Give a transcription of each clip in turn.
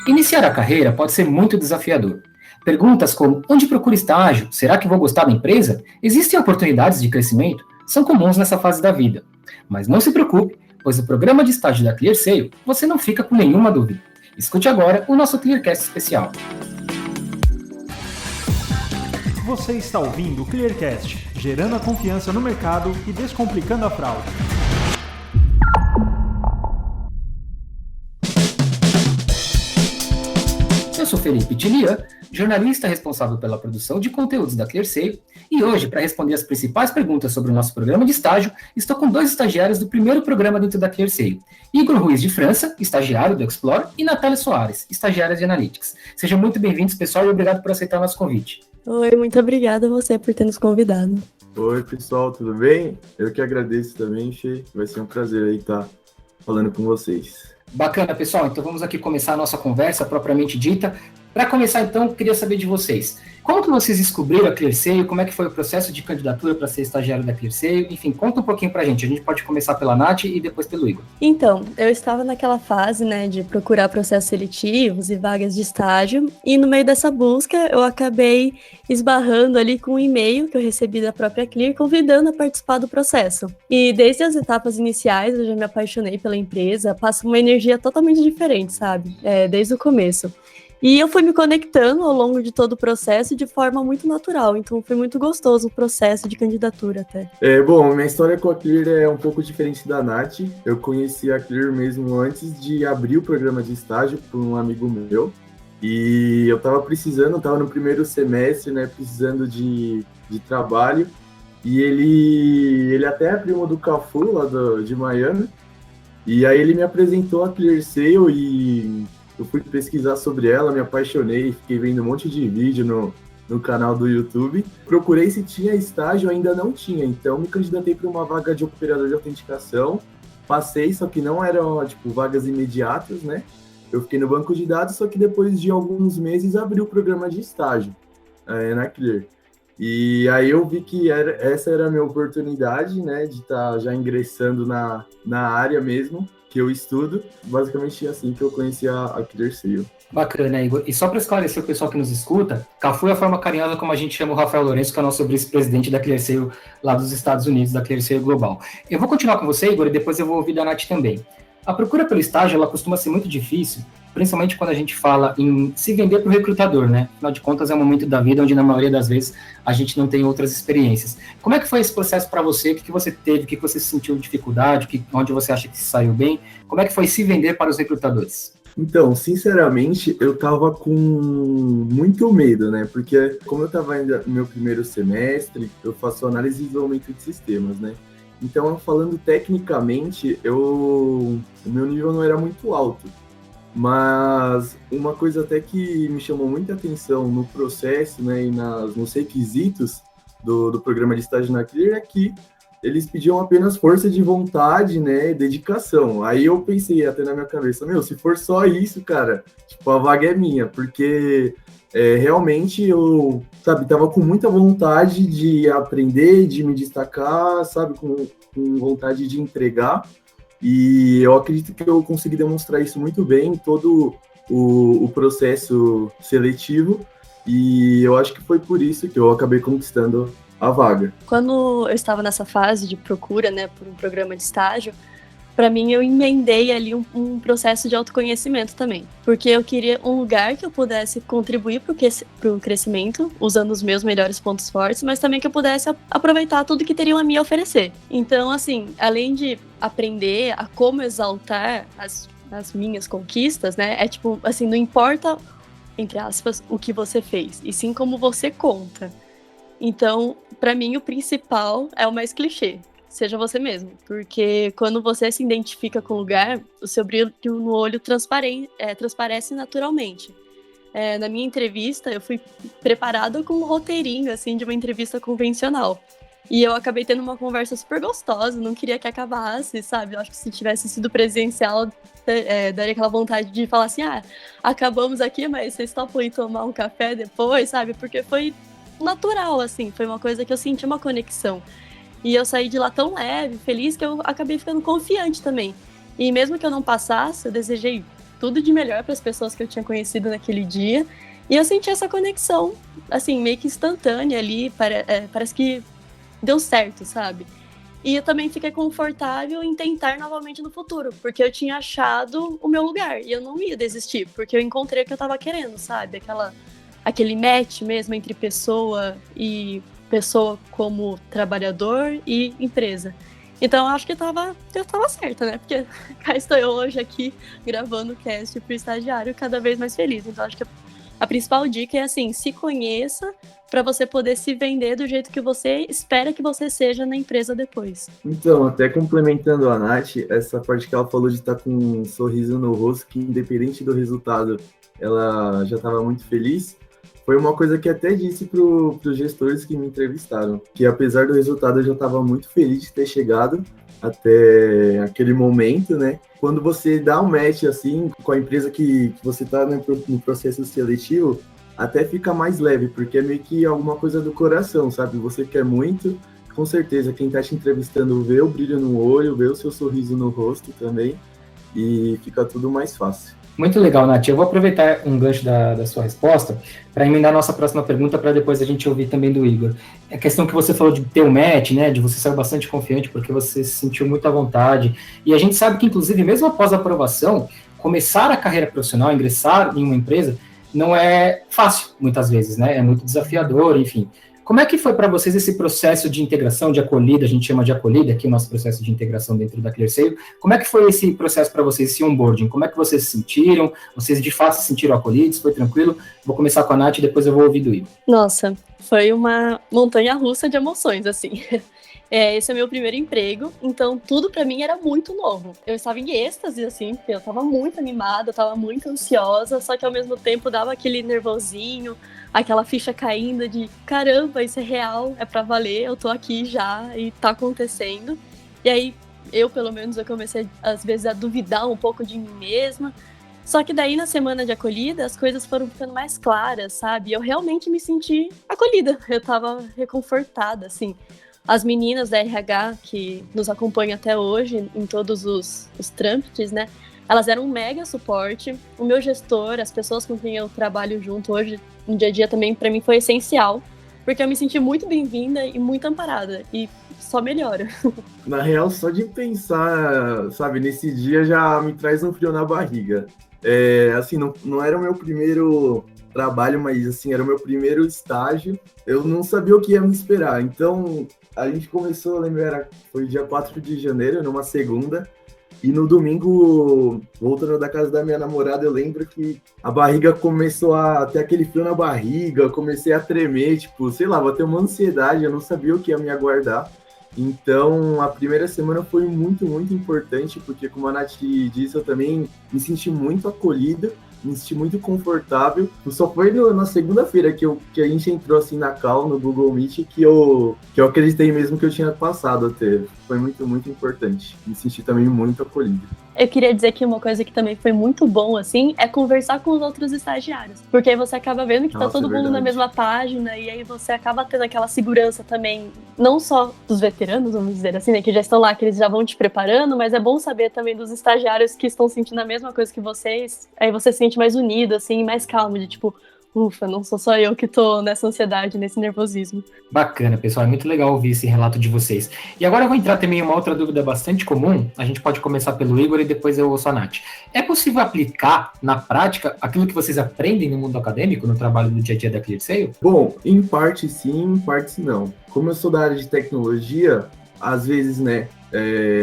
Iniciar a carreira pode ser muito desafiador. Perguntas como: onde procuro estágio? Será que vou gostar da empresa? Existem oportunidades de crescimento? São comuns nessa fase da vida. Mas não se preocupe, pois no programa de estágio da ClearSale você não fica com nenhuma dúvida. Escute agora o nosso Clearcast especial. Você está ouvindo o Clearcast, gerando a confiança no mercado e descomplicando a fraude. Eu sou Felipe Tilian, jornalista responsável pela produção de conteúdos da ClearSale, e hoje, para responder as principais perguntas sobre o nosso programa de estágio, estou com 2 estagiários do primeiro programa dentro da ClearSale: Igor Ruiz de França, estagiário do Explore, e Natália Soares, estagiária de Analytics. Sejam muito bem-vindos, pessoal, e obrigado por aceitar o nosso convite. Oi, muito obrigada a você por ter nos convidado. Oi, pessoal, tudo bem? Eu que agradeço também, Fê. Vai ser um prazer aí estar falando com vocês. Bacana, pessoal. Então vamos aqui começar a nossa conversa propriamente dita. Para começar, então, queria saber de vocês. Como que vocês descobriram a ClearSale? Como é que foi o processo de candidatura para ser estagiário da ClearSale? Enfim, conta um pouquinho para a gente. A gente pode começar pela Nath e depois pelo Igor. Então, eu estava naquela fase, de procurar processos seletivos e vagas de estágio. E no meio dessa busca, eu acabei esbarrando ali com um e-mail que eu recebi da própria Clear, convidando a participar do processo. E desde as etapas iniciais, eu já me apaixonei pela empresa. Passa uma energia totalmente diferente, sabe? Desde o começo. E eu fui me conectando ao longo de todo o processo de forma muito natural, então foi muito gostoso o processo de candidatura até. Bom, minha história com a Clear é um pouco diferente da Nath. Eu conheci a Clear mesmo antes de abrir o programa de estágio por um amigo meu. E eu tava no primeiro semestre, precisando de trabalho. E ele até é primo do Cafu, lá de Miami. E aí ele me apresentou a ClearSale e eu fui pesquisar sobre ela, me apaixonei, fiquei vendo um monte de vídeo no canal do YouTube. Procurei se tinha estágio, ainda não tinha, então me candidatei para uma vaga de operador de autenticação. Passei, só que não eram vagas imediatas, né? Eu fiquei no banco de dados, só que depois de alguns meses abriu o programa de estágio na Clear. E aí eu vi que essa era a minha oportunidade, né, de estar já ingressando na área mesmo que eu estudo. Basicamente assim que eu conheci a ClearSale. Bacana, Igor. E só para esclarecer o pessoal que nos escuta, Cafu é a forma carinhosa como a gente chama o Rafael Lourenço, que é o nosso vice-presidente da ClearSale lá dos Estados Unidos, da ClearSale Global. Eu vou continuar com você, Igor, e depois eu vou ouvir da Nath também. A procura pelo estágio, ela costuma ser muito difícil, principalmente quando a gente fala em se vender para o recrutador, né? Afinal de contas, é um momento da vida onde, na maioria das vezes, a gente não tem outras experiências. Como é que foi esse processo para você? O que você teve? O que você sentiu dificuldade? Onde você acha que se saiu bem? Como é que foi se vender para os recrutadores? Então, sinceramente, eu tava com muito medo, né? Porque como eu tava ainda no meu primeiro semestre, eu faço análise e desenvolvimento de sistemas, né? Então, falando tecnicamente, o meu nível não era muito alto. Mas uma coisa até que me chamou muita atenção no processo, né, e nos requisitos do programa de estágio na Clear é que eles pediam apenas força de vontade, né, e dedicação. Aí eu pensei até na minha cabeça, se for só isso, cara, a vaga é minha, porque realmente eu, tava com muita vontade de aprender, de me destacar, com vontade de entregar. E eu acredito que eu consegui demonstrar isso muito bem em todo o processo seletivo, e eu acho que foi por isso que eu acabei conquistando a vaga. Quando eu estava nessa fase de procura, por um programa de estágio, para mim eu emendei ali um processo de autoconhecimento também, porque eu queria um lugar que eu pudesse contribuir para o crescimento, usando os meus melhores pontos fortes, mas também que eu pudesse aproveitar tudo que teriam a me oferecer. Então, assim, além de aprender a como exaltar as minhas conquistas, né, não importa, entre aspas, o que você fez, e sim como você conta. Então, para mim, o principal é o mais clichê. Seja você mesmo, porque quando você se identifica com o lugar, o seu brilho no olho transparece naturalmente. Na minha entrevista, eu fui preparada com um roteirinho, de uma entrevista convencional. E eu acabei tendo uma conversa super gostosa, não queria que acabasse, sabe? Eu acho que se tivesse sido presencial, daria aquela vontade de falar assim, acabamos aqui, mas vocês topam ir tomar um café depois, sabe? Porque foi natural, foi uma coisa que eu senti uma conexão. E eu saí de lá tão leve, feliz, que eu acabei ficando confiante também. E mesmo que eu não passasse, eu desejei tudo de melhor para as pessoas que eu tinha conhecido naquele dia. E eu senti essa conexão, assim, meio que instantânea ali, parece que deu certo, sabe? E eu também fiquei confortável em tentar novamente no futuro, porque eu tinha achado o meu lugar, e eu não ia desistir, porque eu encontrei o que eu tava querendo, sabe? Aquele match mesmo entre pessoa como trabalhador e empresa. Então, eu acho que eu tava certa, né? Porque cá estou eu hoje aqui, gravando o cast pro estagiário, cada vez mais feliz. Então, acho que a principal dica é, assim, se conheça para você poder se vender do jeito que você espera que você seja na empresa depois. Então, até complementando a Nath, essa parte que ela falou de estar com um sorriso no rosto, que independente do resultado, ela já estava muito feliz, foi uma coisa que até disse para os gestores que me entrevistaram, que apesar do resultado eu já estava muito feliz de ter chegado até aquele momento, né? Quando você dá um match assim com a empresa que você está no processo seletivo, até fica mais leve, porque é meio que alguma coisa do coração, sabe? Você quer muito, com certeza quem está te entrevistando vê o brilho no olho, vê o seu sorriso no rosto também, e fica tudo mais fácil. Muito legal, Nath. Eu vou aproveitar um gancho da sua resposta para emendar a nossa próxima pergunta, para depois a gente ouvir também do Igor. A questão que você falou de ter um match, né, de você sair bastante confiante porque você se sentiu muito à vontade. E a gente sabe que, inclusive, mesmo após a aprovação, começar a carreira profissional, ingressar em uma empresa, não é fácil, muitas vezes, né? É muito desafiador, enfim. Como é que foi para vocês esse processo de integração, de acolhida, a gente chama de acolhida, aqui o nosso processo de integração dentro da ClearSale, como é que foi esse processo para vocês, esse onboarding? Como é que vocês se sentiram? Vocês de fato se sentiram acolhidos? Foi tranquilo? Vou começar com a Nath e depois eu vou ouvir do Igor. Nossa, foi uma montanha-russa de emoções, assim. Esse é meu primeiro emprego, então tudo pra mim era muito novo. Eu estava em êxtase, assim, porque eu estava muito animada, eu estava muito ansiosa, só que ao mesmo tempo dava aquele nervosinho, aquela ficha caindo de caramba, isso é real, é pra valer, eu tô aqui já e tá acontecendo. E aí, pelo menos, eu comecei às vezes a duvidar um pouco de mim mesma. Só que daí na semana de acolhida as coisas foram ficando mais claras, sabe? Eu realmente me senti acolhida, eu tava reconfortada, assim. As meninas da RH que nos acompanham até hoje em todos os trâmites, né? Elas deram um mega suporte. O meu gestor, as pessoas com quem eu trabalho junto hoje, no dia a dia também, para mim foi essencial. Porque eu me senti muito bem-vinda e muito amparada. E só melhora. Na real, só de pensar, sabe, nesse dia já me traz um frio na barriga. Assim, não era o meu primeiro trabalho, mas assim, era o meu primeiro estágio. Eu não sabia o que ia me esperar. Então, a gente começou, eu lembro, foi dia 4 de janeiro, numa segunda. E no domingo, voltando da casa da minha namorada, eu lembro que a barriga começou a ter aquele frio na barriga, eu comecei a tremer, tipo, sei lá, vou ter uma ansiedade, eu não sabia o que ia me aguardar. Então, a primeira semana foi muito, muito importante, porque como a Nath disse, eu também me senti muito acolhida, me senti muito confortável. Só foi na segunda-feira que a gente entrou assim na call, no Google Meet, que eu acreditei mesmo que eu tinha passado até. Foi muito, muito importante. Me senti também muito acolhido. Eu queria dizer que uma coisa que também foi muito bom, assim, é conversar com os outros estagiários. Porque aí você acaba vendo que tá todo mundo na mesma página, e aí você acaba tendo aquela segurança também, não só dos veteranos, vamos dizer assim, né, que já estão lá, que eles já vão te preparando, mas é bom saber também dos estagiários que estão sentindo a mesma coisa que vocês, aí você se sente mais unido, assim, mais calmo, de tipo, ufa, não sou só eu que tô nessa ansiedade, nesse nervosismo. Bacana, pessoal, é muito legal ouvir esse relato de vocês. E agora eu vou entrar também em uma outra dúvida bastante comum, a gente pode começar pelo Igor e depois eu ouço a Nath. É possível aplicar na prática aquilo que vocês aprendem no mundo acadêmico, no trabalho do dia a dia da ClearSale? Bom, em parte sim, em parte não. Como eu sou da área de tecnologia, às vezes, né,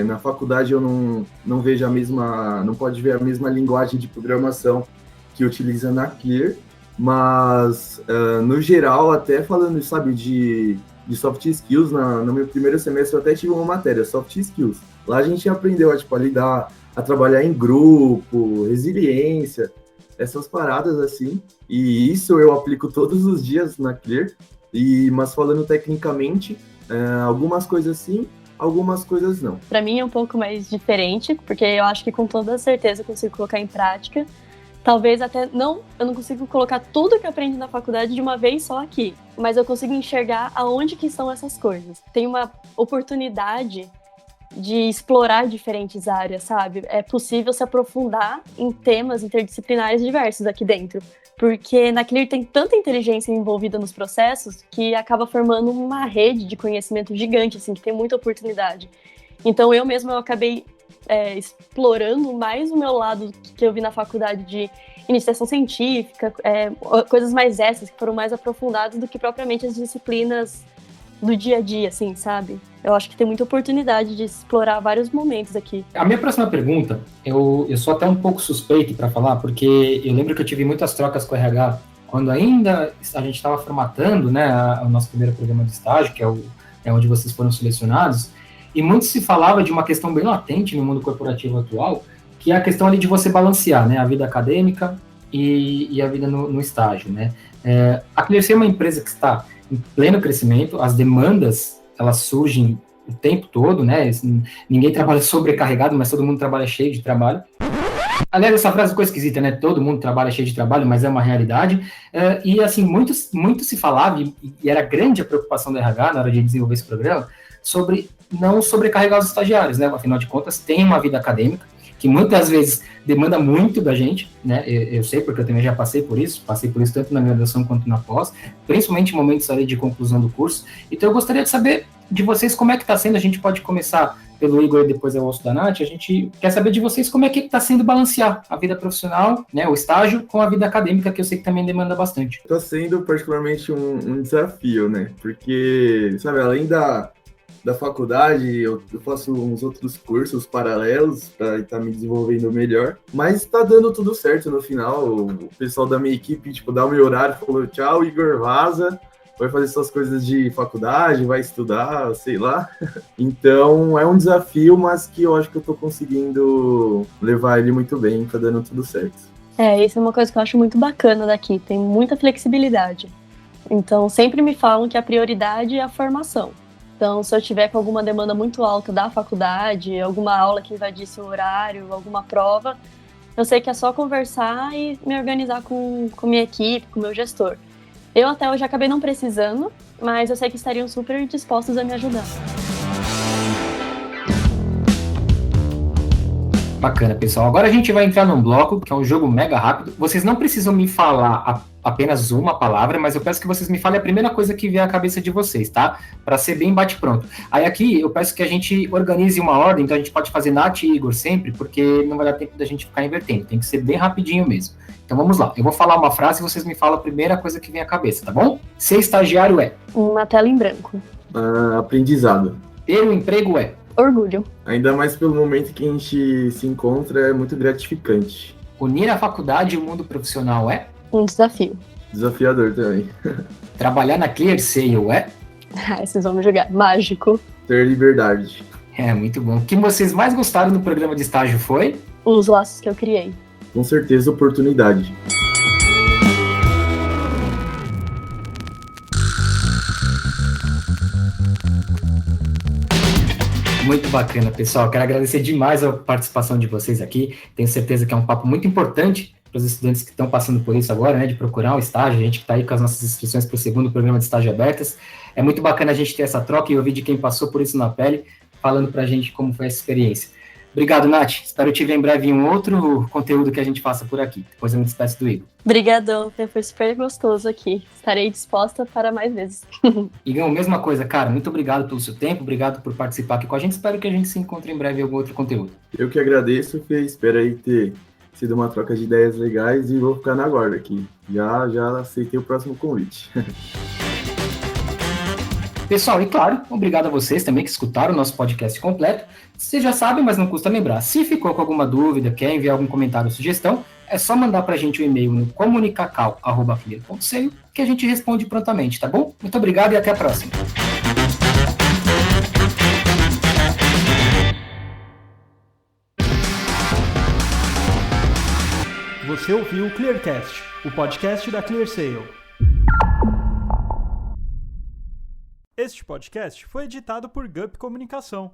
na faculdade eu não vejo não pode ver a mesma linguagem de programação que utiliza na Clear, mas, no geral, até falando, sabe, de soft skills, no meu primeiro semestre eu até tive uma matéria, soft skills. Lá a gente aprendeu a lidar, a trabalhar em grupo, resiliência, essas paradas assim, e isso eu aplico todos os dias na Clear, mas falando tecnicamente, algumas coisas sim, algumas coisas não. Para mim é um pouco mais diferente, porque eu acho que com toda certeza eu consigo colocar em prática. Talvez até eu não consigo colocar tudo que eu aprendi na faculdade de uma vez só aqui, mas eu consigo enxergar aonde que estão essas coisas. Tem uma oportunidade de explorar diferentes áreas, sabe? É possível se aprofundar em temas interdisciplinares diversos aqui dentro. Porque na Clear tem tanta inteligência envolvida nos processos que acaba formando uma rede de conhecimento gigante, assim, que tem muita oportunidade. Então eu acabei explorando mais o meu lado que eu vi na faculdade de iniciação científica, coisas mais essas, que foram mais aprofundadas do que propriamente as disciplinas do dia a dia, assim, sabe? Eu acho que tem muita oportunidade de explorar vários momentos aqui. A minha próxima pergunta, eu sou até um pouco suspeito para falar, porque eu lembro que eu tive muitas trocas com o RH quando ainda a gente estava formatando, né, o nosso primeiro programa de estágio, que é onde vocês foram selecionados, e muito se falava de uma questão bem latente no mundo corporativo atual, que é a questão ali de você balancear, né, a vida acadêmica e a vida no estágio, né. A Clearseio é uma empresa que está em pleno crescimento, as demandas, elas surgem o tempo todo, né? Ninguém trabalha sobrecarregado, mas todo mundo trabalha cheio de trabalho. Aliás, essa frase ficou esquisita, né? Todo mundo trabalha cheio de trabalho, mas é uma realidade. E, assim, muito se falava, e era grande a preocupação do RH na hora de desenvolver esse programa, sobre não sobrecarregar os estagiários, né? Afinal de contas, tem uma vida acadêmica, que muitas vezes demanda muito da gente, né? Eu sei, porque eu também já passei por isso tanto na graduação quanto na pós, principalmente em momentos ali de conclusão do curso. Então eu gostaria de saber de vocês como é que está sendo. A gente pode começar pelo Igor e depois eu ouço da Nath. A gente quer saber de vocês como é que está sendo balancear a vida profissional, né, o estágio, com a vida acadêmica, que eu sei que também demanda bastante. Está sendo particularmente um desafio, né? Porque, sabe, além da faculdade, eu faço uns outros cursos paralelos para estar me desenvolvendo melhor, mas está dando tudo certo no final. O pessoal da minha equipe, tipo, dá o meu horário, falou, tchau, Igor, vaza, vai fazer suas coisas de faculdade, vai estudar, sei lá. Então, é um desafio, mas que eu acho que eu estou conseguindo levar ele muito bem, tá dando tudo certo. Isso é uma coisa que eu acho muito bacana daqui, tem muita flexibilidade. Então, sempre me falam que a prioridade é a formação. Então, se eu tiver com alguma demanda muito alta da faculdade, alguma aula que invadisse o horário, alguma prova, eu sei que é só conversar e me organizar com minha equipe, com o meu gestor. Eu até hoje acabei não precisando, mas eu sei que estariam super dispostos a me ajudar. Bacana, pessoal. Agora a gente vai entrar num bloco, que é um jogo mega rápido. Vocês não precisam me falar apenas uma palavra, mas eu peço que vocês me falem a primeira coisa que vier à cabeça de vocês, tá? Para ser bem bate-pronto. Aí aqui eu peço que a gente organize uma ordem, então a gente pode fazer Nath e Igor sempre, porque não vai dar tempo da gente ficar invertendo. Tem que ser bem rapidinho mesmo. Então vamos lá. Eu vou falar uma frase e vocês me falam a primeira coisa que vem à cabeça, tá bom? Ser estagiário é? Uma tela em branco. Aprendizado. Ter um emprego é? Orgulho. Ainda mais pelo momento que a gente se encontra, é muito gratificante. Unir a faculdade e o mundo profissional é? Um desafio. Desafiador também. Trabalhar na Clearseio é? Vocês vão me julgar. Mágico. Ter liberdade. Muito bom. O que vocês mais gostaram do programa de estágio foi? Os laços que eu criei. Com certeza, oportunidade. Muito bacana, pessoal. Quero agradecer demais a participação de vocês aqui. Tenho certeza que é um papo muito importante para os estudantes que estão passando por isso agora, né, de procurar um estágio. A gente que está aí com as nossas inscrições para o segundo programa de estágio abertas. É muito bacana a gente ter essa troca e ouvir de quem passou por isso na pele, falando para a gente como foi essa experiência. Obrigado, Nath. Espero te ver em breve em um outro conteúdo que a gente faça por aqui. Depois eu me despeço do Igor. Obrigadão, foi super gostoso aqui. Estarei disposta para mais vezes. Igor, mesma coisa, cara. Muito obrigado pelo seu tempo, obrigado por participar aqui com a gente. Espero que a gente se encontre em breve em algum outro conteúdo. Eu que agradeço, Fê. Espero aí ter sido uma troca de ideias legais e vou ficar na guarda aqui. Já aceitei o próximo convite. Pessoal, e claro, obrigado a vocês também que escutaram o nosso podcast completo. Vocês já sabem, mas não custa lembrar. Se ficou com alguma dúvida, quer enviar algum comentário ou sugestão, é só mandar pra gente um e-mail no comunicacal@clear.seio que a gente responde prontamente, tá bom? Muito obrigado e até a próxima. Você ouviu o Clearcast, o podcast da Clearseio. Este podcast foi editado por Gup Comunicação.